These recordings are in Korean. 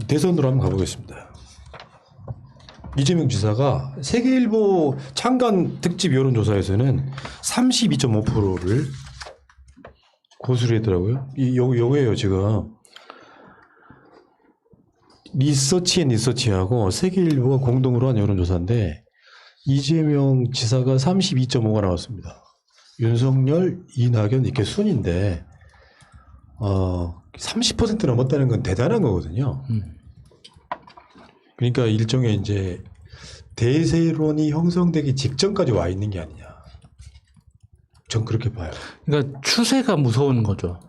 대선으로 한번 가보겠습니다. 이재명 지사가 세계일보 창간 특집 여론조사에서는 32.5%를 고수를 했더라고요. 요거예요 지금. 리서치하고 세계일보가 공동으로 한 여론조사인데 이재명 지사가 32.5가 나왔습니다. 윤석열, 이낙연 이렇게 순인데 30% 넘었다는 건 대단한 거거든요. 그러니까 일종의 이제 대세론이 형성되기 직전까지 와 있는 게 아니냐. 전 그렇게 봐요. 그러니까 추세가 무서운 거죠.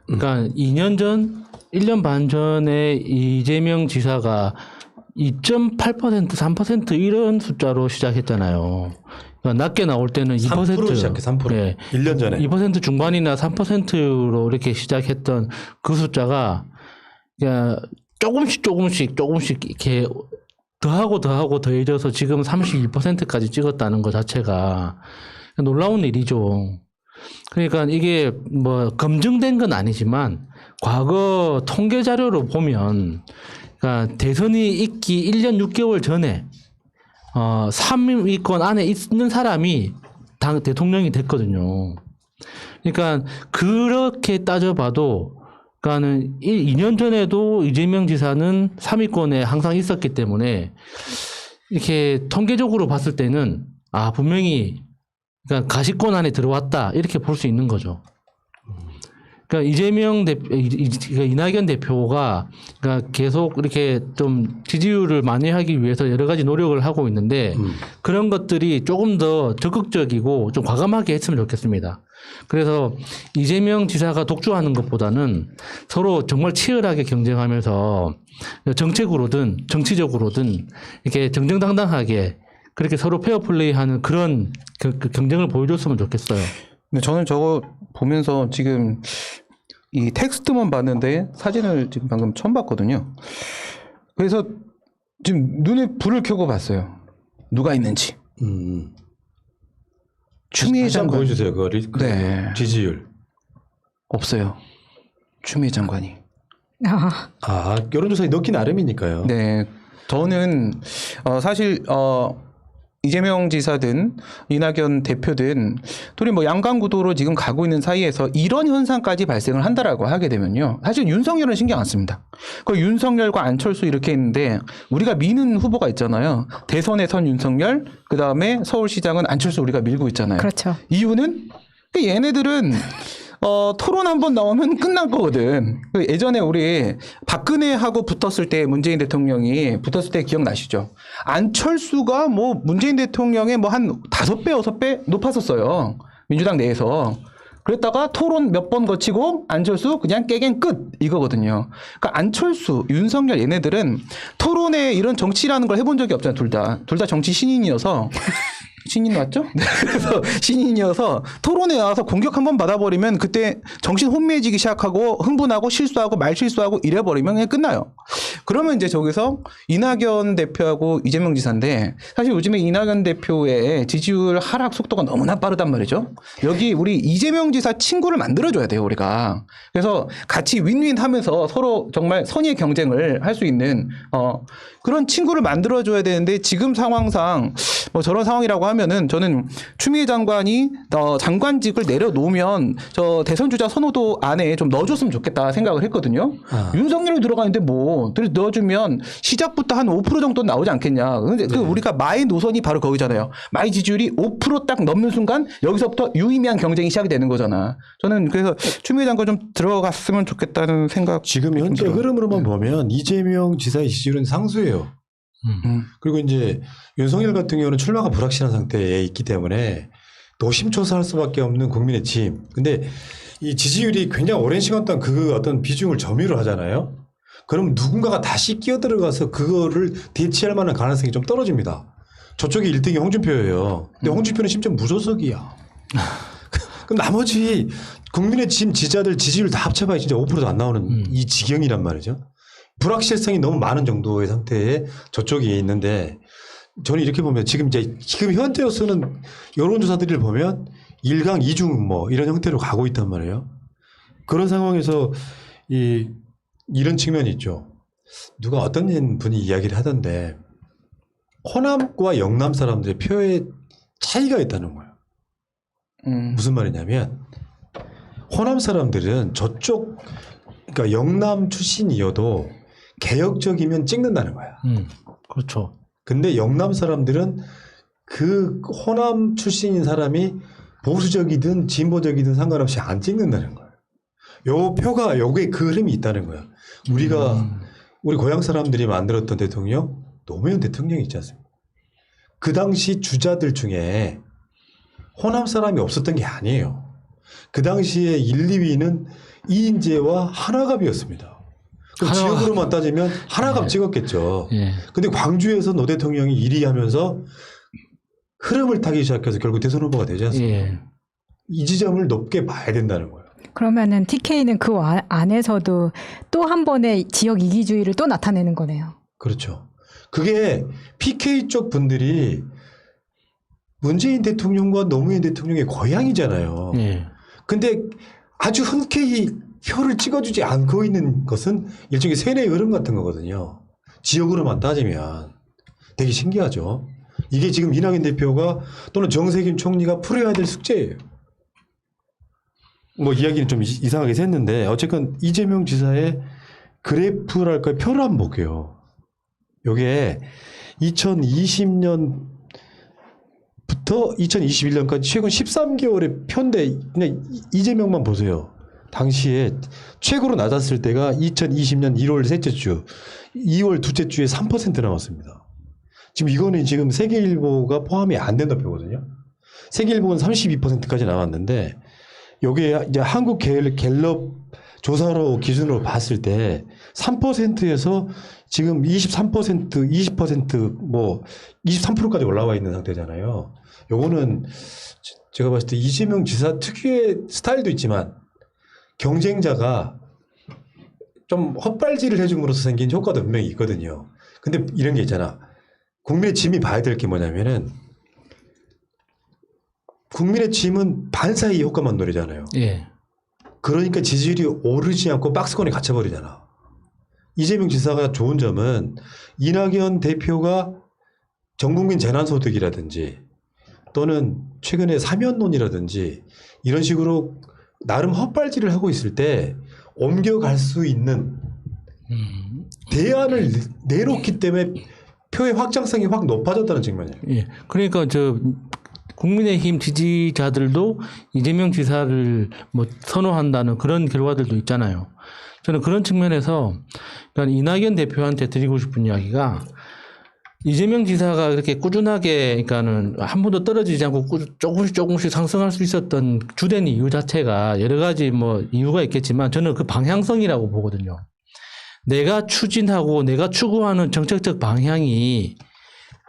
그러니까 2년 전, 1년 반 전에 이재명 지사가 2.8%, 3% 이런 숫자로 시작했잖아요. 그러니까 낮게 나올 때는 2%. 3% 시작해, 3%. 네. 1년 전에. 2% 중반이나 3%로 이렇게 시작했던 그 숫자가 그냥 조금씩 이렇게 더하고 더해져서 지금 32%까지 찍었다는 것 자체가 놀라운 일이죠. 그러니까 이게 뭐 검증된 건 아니지만 과거 통계 자료로 보면 그러니까 대선이 있기 1년 6개월 전에 3위권 안에 있는 사람이 당 대통령이 됐거든요. 그러니까 그렇게 따져봐도 그러니까는 2년 전에도 이재명 지사는 3위권에 항상 있었기 때문에 이렇게 통계적으로 봤을 때는 분명히 그러니까 가시권 안에 들어왔다 이렇게 볼 수 있는 거죠. 그러니까 이낙연 대표가 그러니까 계속 이렇게 좀 지지율을 만회하기 위해서 여러 가지 노력을 하고 있는데 그런 것들이 조금 더 적극적이고 좀 과감하게 했으면 좋겠습니다. 그래서 이재명 지사가 독주하는 것보다는 서로 정말 치열하게 경쟁하면서 정책으로든 정치적으로든 이렇게 정정당당하게 그렇게 서로 페어플레이하는 그런 경쟁을 보여줬으면 좋겠어요. 근데 저는 저거 보면서 지금 이 텍스트만 봤는데 사진을 지금 방금 처음 봤거든요. 그래서 지금 눈에 불을 켜고 봤어요. 누가 있는지. 추미애 장관 보여주세요. 네. 지지율 없어요. 추미애 장관이. 여론조사에 넣기 나름이니까요. 네, 저는 사실 이재명 지사든 이낙연 대표든 둘이 뭐 양강구도로 지금 가고 있는 사이에서 이런 현상까지 발생을 한다라고 하게 되면요. 사실 윤석열은 신경 안 씁니다. 그 윤석열과 안철수 이렇게 있는데 우리가 미는 후보가 있잖아요. 대선에선 윤석열, 그 다음에 서울시장은 안철수 우리가 밀고 있잖아요. 그렇죠. 이유는 얘네들은 토론 한번 나오면 끝난 거거든. 예전에 우리 박근혜하고 붙었을 때 문재인 대통령이 붙었을 때 기억나시죠? 안철수가 뭐 문재인 대통령의 뭐 한 5배, 6배 높았었어요. 민주당 내에서. 그랬다가 토론 몇 번 거치고 안철수 그냥 깨갱 끝 이거거든요. 그러니까 안철수, 윤석열 얘네들은 토론에 이런 정치라는 걸 해본 적이 없잖아요. 둘 다 정치 신인이어서. 신인 맞죠? 네, 그래서 신인이어서 토론에 나와서 공격 한번 받아버리면 그때 정신 혼미해지기 시작하고 흥분하고 실수하고 말실수하고 이래버리면 그냥 끝나요. 그러면 이제 저기서 이낙연 대표하고 이재명 지사인데 사실 요즘에 이낙연 대표의 지지율 하락 속도가 너무나 빠르단 말이죠. 여기 우리 이재명 지사 친구를 만들어줘야 돼요, 우리가. 그래서 같이 윈윈 하면서 서로 정말 선의의 경쟁을 할 수 있는 그런 친구를 만들어줘야 되는데 지금 상황상 뭐 저런 상황이라고 하면은 저는 추미애 장관이 장관직을 내려놓으면 저 대선 주자 선호도 안에 좀 넣어줬으면 좋겠다 생각을 했거든요. 윤석열이 들어가는데 뭐 넣어주면 시작부터 한 5% 정도 나오지 않겠냐. 근데 그 우리가 마의 노선이 바로 거기잖아요. 마의 지지율이 5% 딱 넘는 순간 여기서부터 유의미한 경쟁이 시작이 되는 거잖아. 저는 그래서 추미애 장관 좀 들어갔으면 좋겠다는 생각. 지금 현재 흐름으로만 보면 이재명 지사의 지지율은 상수예요. 그리고 이제 윤석열 같은 경우는 출마가 불확실한 상태에 있기 때문에 노심초사할 수밖에 없는 국민의 침. 근데 이 지지율이 굉장히 오랜 시간 동안 그 어떤 비중을 점유를 하잖아요. 그럼 누군가가 다시 끼어들어가서 그거를 대체할 만한 가능성이 좀 떨어집니다. 저쪽이 1등이 홍준표예요. 근데 홍준표는 심지어 무소속이야. 그럼 나머지 국민의 침 지지자들 지지율 다 합쳐봐야 진짜 5%도 안 나오는 이 지경이란 말이죠. 불확실성이 너무 많은 정도의 상태에 저쪽이 있는데 저는 이렇게 보면 지금 현재로서는 여론조사들을 보면 1강 2중 뭐 이런 형태로 가고 있단 말이에요. 그런 상황에서 이런 측면이 있죠. 누가 어떤 분이 이야기를 하던데 호남과 영남 사람들의 표에 차이가 있다는 거예요. 무슨 말이냐면 호남 사람들은 저쪽 그러니까 영남 출신이어도 개혁적이면 찍는다는 거야. 그렇죠. 근데 영남 사람들은 그 호남 출신인 사람이 보수적이든 진보적이든 상관없이 안 찍는다는 거예요. 요 표가 요게 그 흐름이 있다는 거예요. 우리가 우리 고향 사람들이 만들었던 대통령 노무현 대통령이 있지 않습니까? 그 당시 주자들 중에 호남 사람이 없었던 게 아니에요. 그 당시에 1, 2위는 이인재와 한화갑이었습니다. 지역으로만 따지면 한화갑 찍었겠죠. 근데 광주에서 노 대통령이 1위 하면서 흐름을 타기 시작해서 결국 대선 후보가 되지 않습니까? 이 지점을 높게 봐야 된다는 거예요. 그러면은 TK는 그 안에서도 또 한 번의 지역 이기주의를 또 나타내는 거네요. 그렇죠. 그게 PK 쪽 분들이 문재인 대통령과 노무현 대통령의 고향이잖아요. 근데 아주 흔쾌히 표를 찍어주지 않고 있는 것은 일종의 세뇌의 흐름 같은 거거든요. 지역으로만 따지면 되게 신기하죠. 이게 지금 이낙연 대표가 또는 정세균 총리가 풀어야 될 숙제예요. 뭐 이야기는 좀 이상하게 샜는데 어쨌건 이재명 지사의 그래프랄까요? 표를 한번 볼게요. 요게 2020년부터 2021년까지 최근 13개월의 표인데 그냥 이재명만 보세요. 당시에 최고로 낮았을 때가 2020년 1월 셋째 주, 2월 둘째 주에 3% 남았습니다. 지금 이거는 지금 세계일보가 포함이 안 된다 표거든요. 세계일보는 32%까지 나왔는데 요게 이제 한국 갤럽 조사로 기준으로 봤을 때 3%에서 지금 23%, 20% 뭐 23%까지 올라와 있는 상태잖아요. 요거는 제가 봤을 때 이재명 지사 특유의 스타일도 있지만 경쟁자가 좀 헛발질을 해줌으로써 생긴 효과도 분명히 있거든요. 근데 이런 게 있잖아. 국민의 짐이 봐야 될 게 뭐냐면은 국민의 짐은 반사이 효과만 노리잖아요. 그러니까 지지율이 오르지 않고 박스권에 갇혀버리잖아. 이재명 지사가 좋은 점은 이낙연 대표가 전국민 재난소득이라든지 또는 최근에 사면론이라든지 이런 식으로 나름 헛발질을 하고 있을 때 옮겨갈 수 있는 대안을 내놓기 때문에 표의 확장성이 확 높아졌다는 측면이에요. 그러니까 국민의힘 지지자들도 이재명 지사를 뭐 선호한다는 그런 결과들도 있잖아요. 저는 그런 측면에서 그러니까 이낙연 대표한테 드리고 싶은 이야기가 이재명 지사가 그렇게 꾸준하게 그러니까는 한 번도 떨어지지 않고 조금씩 상승할 수 있었던 주된 이유 자체가 여러 가지 뭐 이유가 있겠지만 저는 그 방향성이라고 보거든요. 내가 추진하고 내가 추구하는 정책적 방향이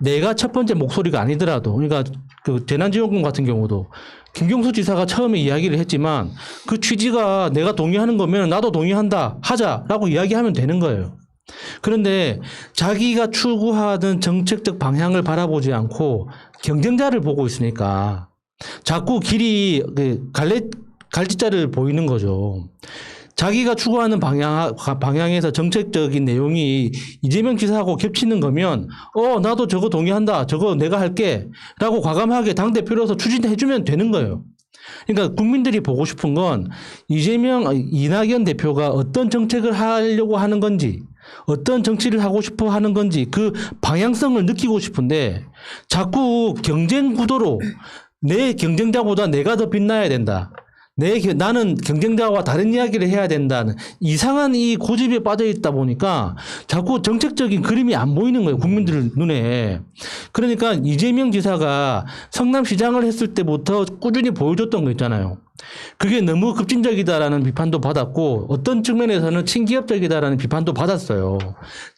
내가 첫 번째 목소리가 아니더라도 그러니까 그 재난지원금 같은 경우도 김경수 지사가 처음에 이야기를 했지만 그 취지가 내가 동의하는 거면 나도 동의한다 하자라고 이야기하면 되는 거예요. 그런데 자기가 추구하던 정책적 방향을 바라보지 않고 경쟁자를 보고 있으니까 자꾸 길이 갈짓자를 보이는 거죠. 자기가 추구하는 방향에서 정책적인 내용이 이재명 지사하고 겹치는 거면 나도 저거 동의한다. 저거 내가 할게. 라고 과감하게 당대표로서 추진해주면 되는 거예요. 그러니까 국민들이 보고 싶은 건 이낙연 대표가 어떤 정책을 하려고 하는 건지 어떤 정치를 하고 싶어 하는 건지 그 방향성을 느끼고 싶은데 자꾸 경쟁 구도로 내 경쟁자보다 내가 더 빛나야 된다. 나는 경쟁자와 다른 이야기를 해야 된다는 이상한 이 고집에 빠져 있다 보니까 자꾸 정책적인 그림이 안 보이는 거예요. 국민들 눈에. 그러니까 이재명 지사가 성남시장을 했을 때부터 꾸준히 보여줬던 거 있잖아요. 그게 너무 급진적이다라는 비판도 받았고 어떤 측면에서는 친기업적이다라는 비판도 받았어요.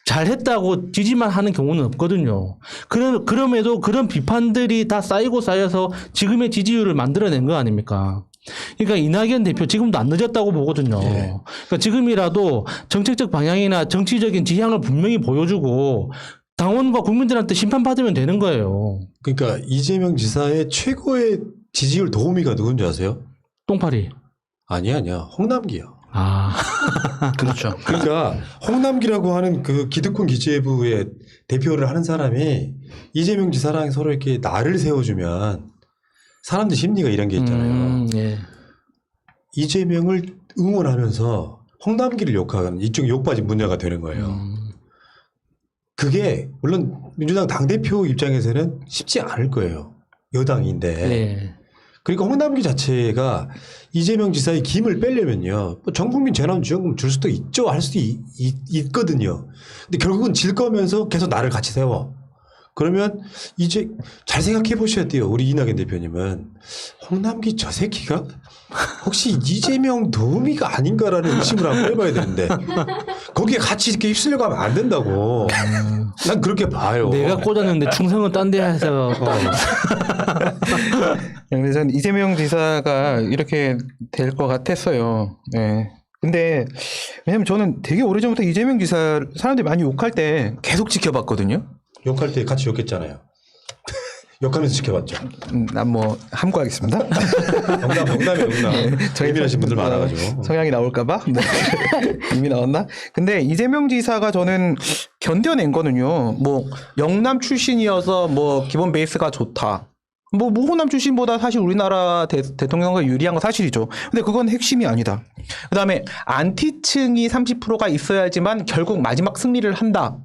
잘했다고 지지만 하는 경우는 없거든요. 그럼에도 그런 비판들이 다 쌓이고 쌓여서 지금의 지지율을 만들어낸 거 아닙니까? 그러니까 이낙연 대표 지금도 안 늦었다고 보거든요. 그러니까 지금이라도 정책적 방향이나 정치적인 지향을 분명히 보여주고 당원과 국민들한테 심판받으면 되는 거예요. 그러니까 이재명 지사의 최고의 지지율 도우미가 누군지 아세요? 똥파리. 아니야. 홍남기야. 그렇죠. 그러니까 홍남기라고 하는 그 기득권 기재부의 대표를 하는 사람이 이재명 지사랑 서로 이렇게 날을 세워주면 사람들 심리가 이런 게 있잖아요. 예. 이재명을 응원하면서 홍남기를 욕하는 이쪽 욕받이 문제가 되는 거예요. 그게 물론 민주당 당대표 입장에서는 쉽지 않을 거예요. 여당인데. 예. 그러니까 홍남기 자체가 이재명 지사의 김을 빼려면요. 뭐 전 국민 재난지원금 줄 수도 있죠. 할 수도 있거든요. 근데 결국은 질 거면서 계속 나를 같이 세워. 그러면 이제 잘 생각해 보셔야 돼요. 우리 이낙연 대표님은 홍남기 저 새끼가 혹시 이재명 도우미가 아닌가라는 의심을 한번 해봐야 되는데 거기에 같이 이렇게 휩쓸려고 하면 안 된다고. 난 그렇게 봐요. 내가 꽂았는데 충성은 딴 데 해서. 그래서 저는 이재명 지사가 이렇게 될 것 같았어요. 네. 근데 왜냐면 저는 되게 오래전부터 이재명 지사 사람들이 많이 욕할 때 계속 지켜봤거든요. 욕할 때 같이 욕했잖아요. 욕하면서 지켜봤죠. 난 뭐 함구하겠습니다. 농담. 예민하신 분들 많아가지고. 성향이 나올까봐 네. 이미 나왔나? 근데 이재명 지사가 저는 견뎌낸 거는요. 뭐 영남 출신이어서 뭐 기본 베이스가 좋다. 뭐 호남 출신보다 사실 우리나라 대통령과 유리한 건 사실이죠. 근데 그건 핵심이 아니다. 그다음에 안티층이 30%가 있어야지만 결국 마지막 승리를 한다.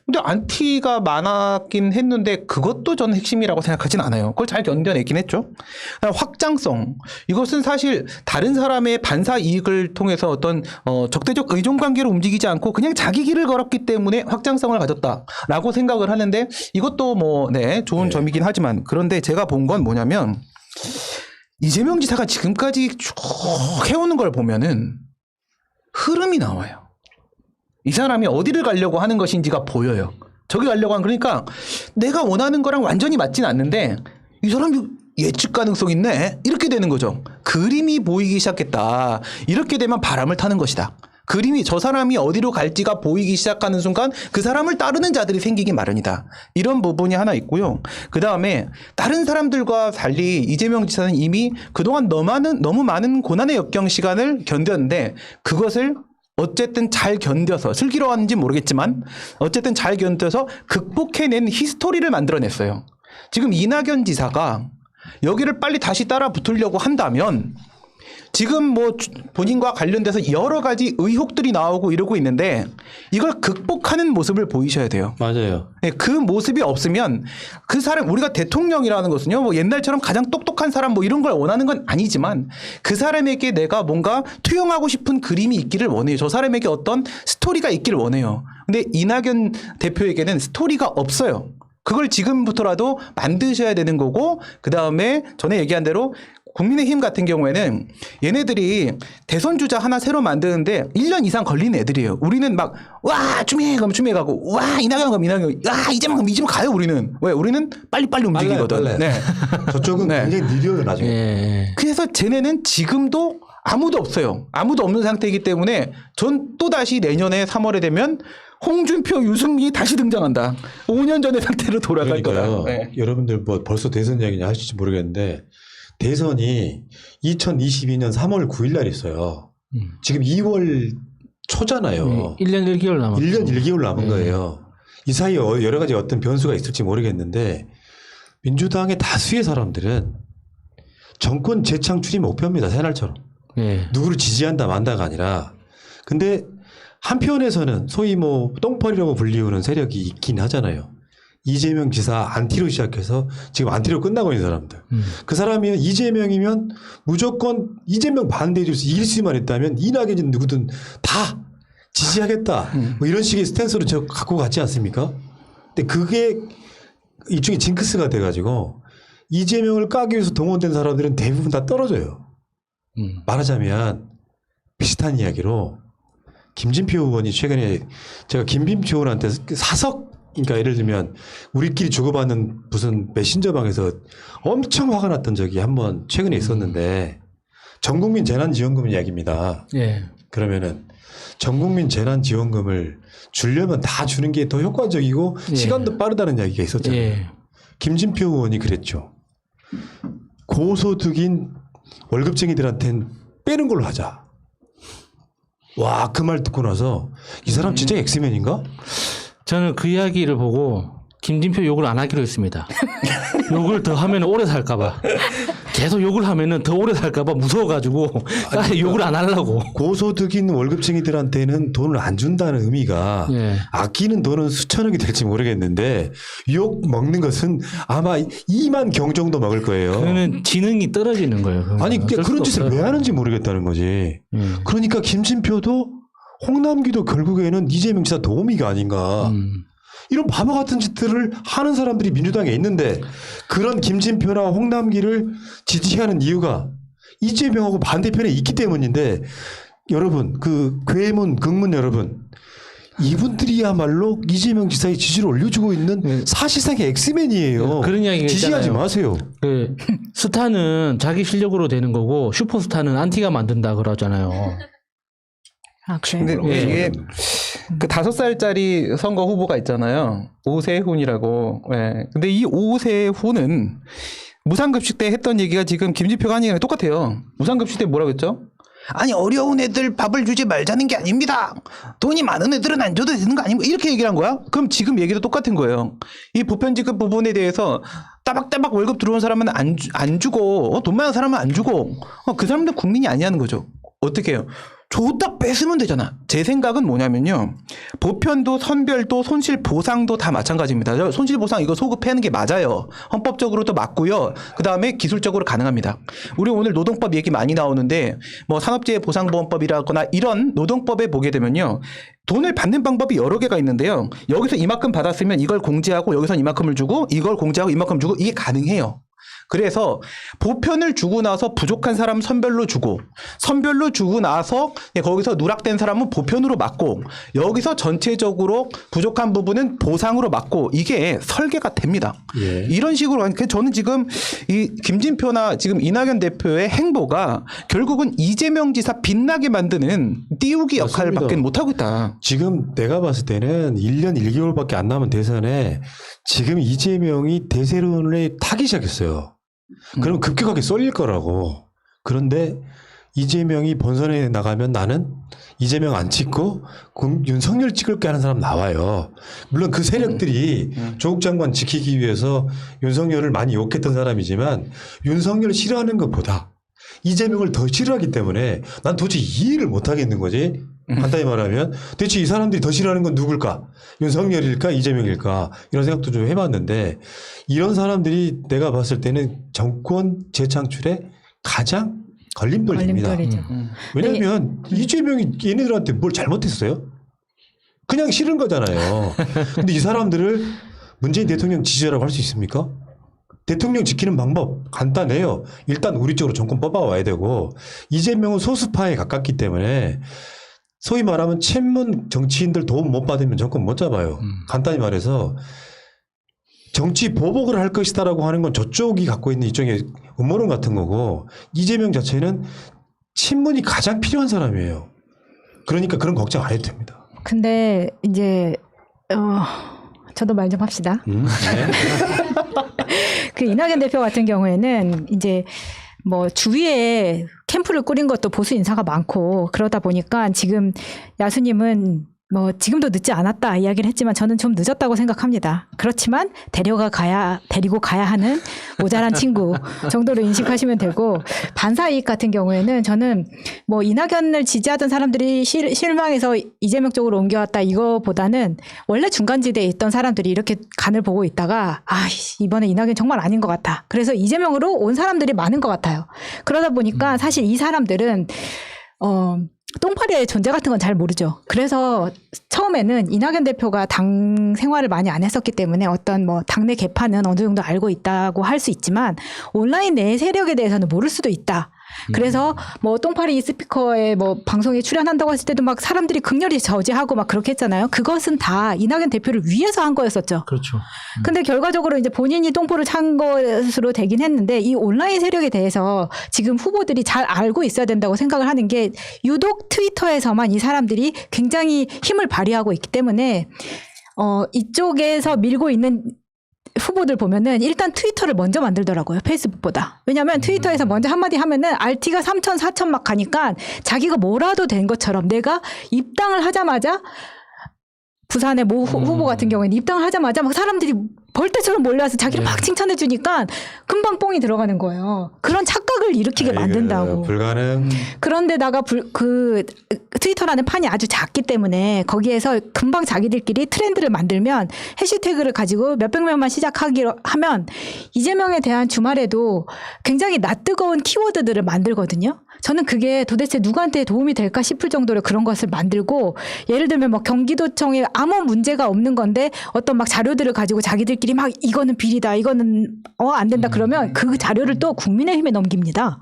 근데 안티가 많았긴 했는데 그것도 저는 핵심이라고 생각하진 않아요. 그걸 잘 견뎌냈긴 했죠. 그다음에 확장성. 이것은 사실 다른 사람의 반사 이익을 통해서 어떤 적대적 의존 관계로 움직이지 않고 그냥 자기 길을 걸었기 때문에 확장성을 가졌다라고 생각을 하는데 이것도 뭐 네, 좋은 점이긴 하지만 그런데 제가 본 건 뭐냐면 이재명 지사가 지금까지 쭉 해오는 걸 보면은 흐름이 나와요. 이 사람이 어디를 가려고 하는 것인지가 보여요. 저기 가려고 하는 그러니까 내가 원하는 거랑 완전히 맞진 않는데 이 사람이 예측 가능성 있네 이렇게 되는 거죠. 그림이 보이기 시작했다. 이렇게 되면 바람을 타는 것이다. 그림이 저 사람이 어디로 갈지가 보이기 시작하는 순간 그 사람을 따르는 자들이 생기기 마련이다. 이런 부분이 하나 있고요. 그다음에 다른 사람들과 달리 이재명 지사는 이미 그동안 너무 많은 고난의 역경 시간을 견뎠는데 그것을 어쨌든 잘 견뎌서 슬기로웠는지 모르겠지만 어쨌든 잘 견뎌서 극복해낸 히스토리를 만들어냈어요. 지금 이낙연 지사가 여기를 빨리 다시 따라 붙으려고 한다면 지금 뭐 본인과 관련돼서 여러 가지 의혹들이 나오고 이러고 있는데 이걸 극복하는 모습을 보이셔야 돼요. 맞아요. 네, 그 모습이 없으면 그 사람 우리가 대통령이라는 것은요 뭐 옛날처럼 가장 똑똑한 사람 뭐 이런 걸 원하는 건 아니지만 그 사람에게 내가 뭔가 투영하고 싶은 그림이 있기를 원해요. 저 사람에게 어떤 스토리가 있기를 원해요. 근데 이낙연 대표에게는 스토리가 없어요. 그걸 지금부터라도 만드셔야 되는 거고 그다음에 전에 얘기한 대로 국민의힘 같은 경우에는 얘네들이 대선 주자 하나 새로 만드는데 1년 이상 걸리는 애들이에요. 우리는 막 와 추미애 가면 추미애 가고 와 이낙연 가면 이낙연 와 이재명 가면 이재명 가요. 우리는 왜 우리는 빨리빨리 움직이거든. 빨라요. 네. 저쪽은 네. 굉장히 느려요 나중에. 예. 그래서 쟤네는 지금도 아무도 없어요. 아무도 없는 상태이기 때문에 전 또다시 내년에 3월에 되면 홍준표, 유승민이 다시 등장한다. 5년 전의 상태로 돌아갈 그러니까요. 거다. 네. 여러분들 뭐 벌써 대선 얘기냐 하실지 모르겠는데 대선이 2022년 3월 9일 날 있어요. 지금 2월 초잖아요. 1년 1개월 남았죠. 1년 1개월 남은 네. 거예요. 이 사이에 여러 가지 어떤 변수가 있을지 모르겠는데 민주당의 다수의 사람들은 정권 재창출이 목표입니다. 새날처럼. 예. 누구를 지지한다 만다가 아니라 근데 한편에서는 소위 뭐 똥파리라고 불리우는 세력이 있긴 하잖아요. 이재명 지사 안티로 시작해서 지금 안티로 끝나고 있는 사람들. 그 사람이면 이재명이면 무조건 이재명 반대해줘서 이길 수만 있다면 이낙연이든 누구든 다 지지하겠다. 뭐 이런 식의 스탠스로 저 갖고 갔지 않습니까? 근데 그게 일종의 징크스가 돼가지고 이재명을 까기 위해서 동원된 사람들은 대부분 다 떨어져요. 말하자면 비슷한 이야기로 김진표 의원이 최근에 제가 김진표 의원한테 사석 그러니까 예를 들면 우리끼리 주고받는 무슨 메신저방에서 엄청 화가 났던 적이 한번 최근에 있었는데 전국민 재난지원금 이야기입니다. 예. 그러면은 전국민 재난지원금을 주려면 다 주는 게 더 효과적이고 예. 시간도 빠르다는 이야기가 있었잖아요. 예. 김진표 의원이 그랬죠. 고소득인 월급쟁이들한테는 빼는 걸로 하자. 와, 그 말 듣고 나서 이 사람 진짜 엑스맨인가? 저는 그 이야기를 보고 김진표 욕을 안 하기로 했습니다. 욕을 더 하면 오래 살까봐. 계속 욕을 하면은 더 오래 살까봐 무서워가지고 욕을 안 하려고. 고소득인 월급쟁이들한테는 돈을 안 준다는 의미가 예. 아끼는 돈은 수천억이 될지 모르겠는데 욕 먹는 것은 아마 2만 경 정도 먹을 거예요. 그러면 지능이 떨어지는 거예요. 그건. 아니 어쩔 그런 수 짓을 없어요. 왜 하는지 모르겠다는 거지. 그러니까 김진표도 홍남기도 결국에는 이재명 지사 도우미가 아닌가. 이런 바보 같은 짓들을 하는 사람들이 민주당에 있는데 그런 김진표나 홍남기를 지지하는 이유가 이재명하고 반대편에 있기 때문인데 여러분 그 괴문 극문 여러분 이분들이야말로 이재명 지사의 지지를 올려주고 있는 사실상의 엑스맨이에요. 그런 이야기가 지지하지 있잖아요. 마세요. 그 스타는 자기 실력으로 되는 거고 슈퍼스타는 안티가 만든다 그러잖아요. 아, 그래요? 근데 예. 이게 그 5살짜리 선거 후보가 있잖아요. 오세훈이라고. 예. 근데 이 오세훈은 무상급식 때 했던 얘기가 지금 김진표가 한 얘기랑 똑같아요. 무상급식 때 뭐라고 했죠? 아니 어려운 애들 밥을 주지 말자는 게 아닙니다. 돈이 많은 애들은 안 줘도 되는 거 아닙니까? 이렇게 얘기를 한 거야. 그럼 지금 얘기도 똑같은 거예요. 이 보편지급 부분에 대해서 따박따박 월급 들어온 사람은 안 주고 돈 많은 사람은 안 주고 그 사람들 국민이 아니라는 거죠. 어떻게 해요? 줬다 뺏으면 되잖아. 제 생각은 뭐냐면요. 보편도 선별도 손실보상도 다 마찬가지입니다. 손실보상 이거 소급하는 게 맞아요. 헌법적으로도 맞고요. 그다음에 기술적으로 가능합니다. 우리 오늘 노동법 얘기 많이 나오는데 뭐 산업재해보상보험법이라거나 이런 노동법에 보게 되면요. 돈을 받는 방법이 여러 개가 있는데요. 여기서 이만큼 받았으면 이걸 공제하고 여기서 이만큼을 주고 이걸 공제하고 이만큼 주고 이게 가능해요. 그래서 보편을 주고 나서 부족한 사람 선별로 주고 선별로 주고 나서 거기서 누락된 사람은 보편으로 맞고 여기서 전체적으로 부족한 부분은 보상으로 맞고 이게 설계가 됩니다. 예. 이런 식으로 저는 지금 이 김진표나 지금 이낙연 대표의 행보가 결국은 이재명 지사 빛나게 만드는 띄우기 역할밖에 맞습니다. 못하고 있다. 지금 내가 봤을 때는 1년 1개월밖에 안 남은 대선에 지금 이재명이 대세론에 타기 시작했어요. 그럼 급격하게 쏠릴 거라고. 그런데 이재명이 본선에 나가면 나는 이재명 안 찍고 윤석열 찍을게 하는 사람 나와요. 물론 그 세력들이 조국 장관 지키기 위해서 윤석열을 많이 욕했던 사람이지만 윤석열을 싫어하는 것보다 이재명을 더 싫어하기 때문에 난 도저히 이해를 못 하겠는 거지. 간단히 말하면 대체 이 사람들이 더 싫어하는 건 누굴까? 윤석열일까? 이재명일까? 이런 생각도 좀 해봤는데 이런 사람들이 내가 봤을 때는 정권 재창출에 가장 걸림돌입니다. 걸림돌이죠. 왜냐하면 이재명이 얘네들한테 뭘 잘못했어요? 그냥 싫은 거잖아요. 근데 이 사람들을 문재인 대통령 지지자라고 할 수 있습니까? 대통령 지키는 방법 간단해요. 일단 우리 쪽으로 정권 뽑아와야 되고 이재명은 소수파에 가깝기 때문에 소위 말하면 친문 정치인들 도움 못 받으면 정권 못 잡아요. 간단히 말해서 정치 보복을 할 것이다라고 하는 건 저쪽이 갖고 있는 일종의 음모론 같은 거고 이재명 자체는 친문이 가장 필요한 사람이에요. 그러니까 그런 걱정 안 해도 됩니다. 근데 이제 저도 말 좀 합시다. 네. 그 이낙연 대표 같은 경우에는 이제 뭐 주위에 캠프를 꾸린 것도 보수 인사가 많고 그러다 보니까 지금 야수님은 뭐 지금도 늦지 않았다 이야기를 했지만 저는 좀 늦었다고 생각합니다. 그렇지만 데리고 가야 하는 모자란 친구 정도로 인식하시면 되고 반사이익 같은 경우에는 저는 뭐 이낙연을 지지하던 사람들이 실망해서 이재명 쪽으로 옮겨왔다 이거보다는 원래 중간지대에 있던 사람들이 이렇게 간을 보고 있다가 이번에 이낙연 정말 아닌 것 같아. 그래서 이재명으로 온 사람들이 많은 것 같아요. 그러다 보니까 사실 이 사람들은 똥파리의 존재 같은 건 잘 모르죠. 그래서 처음에는 이낙연 대표가 당 생활을 많이 안 했었기 때문에 어떤 뭐 당내 개파는 어느 정도 알고 있다고 할 수 있지만 온라인 내 세력에 대해서는 모를 수도 있다. 그래서 뭐 똥파리 스피커에 뭐 방송에 출연한다고 했을 때도 막 사람들이 극렬히 저지하고 막 그렇게 했잖아요. 그것은 다 이낙연 대표를 위해서 한 거였었죠. 그렇죠. 근데 결과적으로 이제 본인이 똥포를 찬 것으로 되긴 했는데 이 온라인 세력에 대해서 지금 후보들이 잘 알고 있어야 된다고 생각을 하는 게 유독 트위터에서만 이 사람들이 굉장히 힘을 발휘하고 있기 때문에 이쪽에서 밀고 있는 후보들 보면은 일단 트위터를 먼저 만들더라고요. 페이스북보다. 왜냐하면 트위터에서 먼저 한마디 하면은 RT가 3천, 4천 막 가니까 자기가 뭐라도 된 것처럼 내가 입당을 하자마자 부산의 모 후보 같은 경우에는 입당을 하자마자 막 사람들이 벌떼처럼 몰려와서 자기를 막 칭찬해 주니까 금방 뽕이 들어가는 거예요. 그런 착각을 일으키게 만든다고. 불가능. 그런데다가 그 트위터라는 판이 아주 작기 때문에 거기에서 금방 자기들끼리 트렌드를 만들면 해시태그를 가지고 몇백 명만 시작하기로 하면 이재명에 대한 주말에도 굉장히 낯뜨거운 키워드들을 만들거든요. 저는 그게 도대체 누구한테 도움이 될까 싶을 정도로 그런 것을 만들고 예를 들면 뭐 경기도청에 아무 문제가 없는 건데 어떤 막 자료들을 가지고 자기들끼리 막 이거는 비리다 이거는 안 된다 그러면 그 자료를 또 국민의힘에 넘깁니다.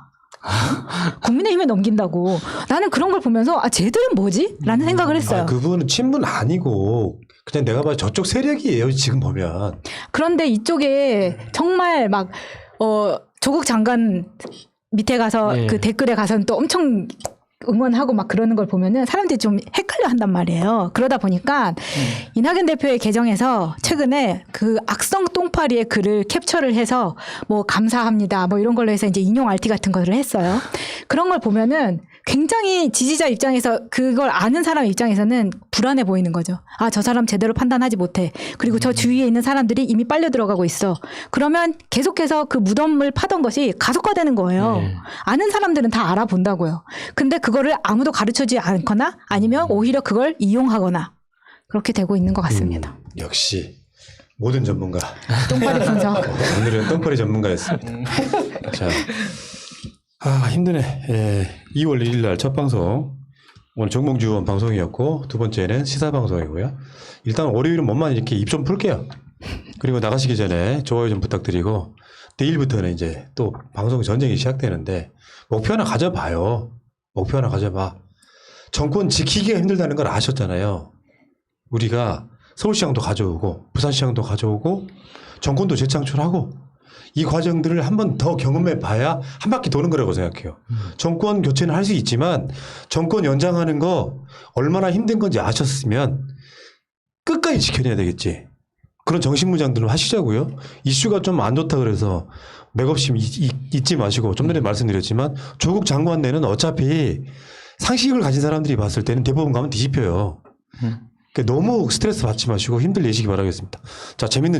국민의힘에 넘긴다고. 나는 그런 걸 보면서 쟤들은 뭐지? 라는 생각을 했어요. 그분은 친문 아니고 그냥 내가 봐도 저쪽 세력이에요. 지금 보면. 그런데 이쪽에 정말 막 조국 장관 밑에 가서 그 댓글에 가서는 또 엄청 응원하고 막 그러는 걸 보면은 사람들이 좀 헷갈려 한단 말이에요. 그러다 보니까 이낙연 대표의 계정에서 최근에 그 악성 똥파리의 글을 캡처를 해서 뭐 감사합니다 뭐 이런 걸로 해서 이제 인용 RT 같은 거를 했어요. 그런 걸 보면은 굉장히 지지자 입장에서 그걸 아는 사람 입장에서는 불안해 보이는 거죠. 아, 저 사람 제대로 판단하지 못해. 그리고 저 주위에 있는 사람들이 이미 빨려 들어가고 있어. 그러면 계속해서 그 무덤을 파던 것이 가속화되는 거예요. 네. 아는 사람들은 다 알아본다고요. 근데 그거를 아무도 가르쳐주지 않거나 아니면 오히려 그걸 이용하거나 그렇게 되고 있는 것 같습니다. 역시 모든 전문가. 똥파리 분석. 오늘은 똥파리 전문가였습니다. 자, 힘드네. 예, 2월 1일 날 첫 방송. 오늘 정봉주 의원 방송이었고 두 번째는 시사 방송이고요. 일단 월요일은 몸만 이렇게 입 좀 풀게요. 그리고 나가시기 전에 좋아요 좀 부탁드리고 내일부터는 이제 또 방송 전쟁이 시작되는데 목표 하나 가져봐요. 목표 하나 가져봐. 정권 지키기가 힘들다는 걸 아셨잖아요. 우리가 서울시장도 가져오고 부산시장도 가져오고 정권도 재창출하고 이 과정들을 한 번 더 경험해 봐야 한 바퀴 도는 거라고 생각해요. 정권 교체는 할 수 있지만 정권 연장하는 거 얼마나 힘든 건지 아셨으면 끝까지 지켜내야 되겠지. 그런 정신무장들을 하시자고요. 이슈가 좀 안 좋다 그래서 맥없이 잊지 마시고 좀 전에 말씀드렸지만 조국 장관내는 어차피 상식을 가진 사람들이 봤을 때는 대법원 가면 뒤집혀요. 그러니까 너무 스트레스 받지 마시고 힘들 내시기 바라겠습니다. 자, 재밌는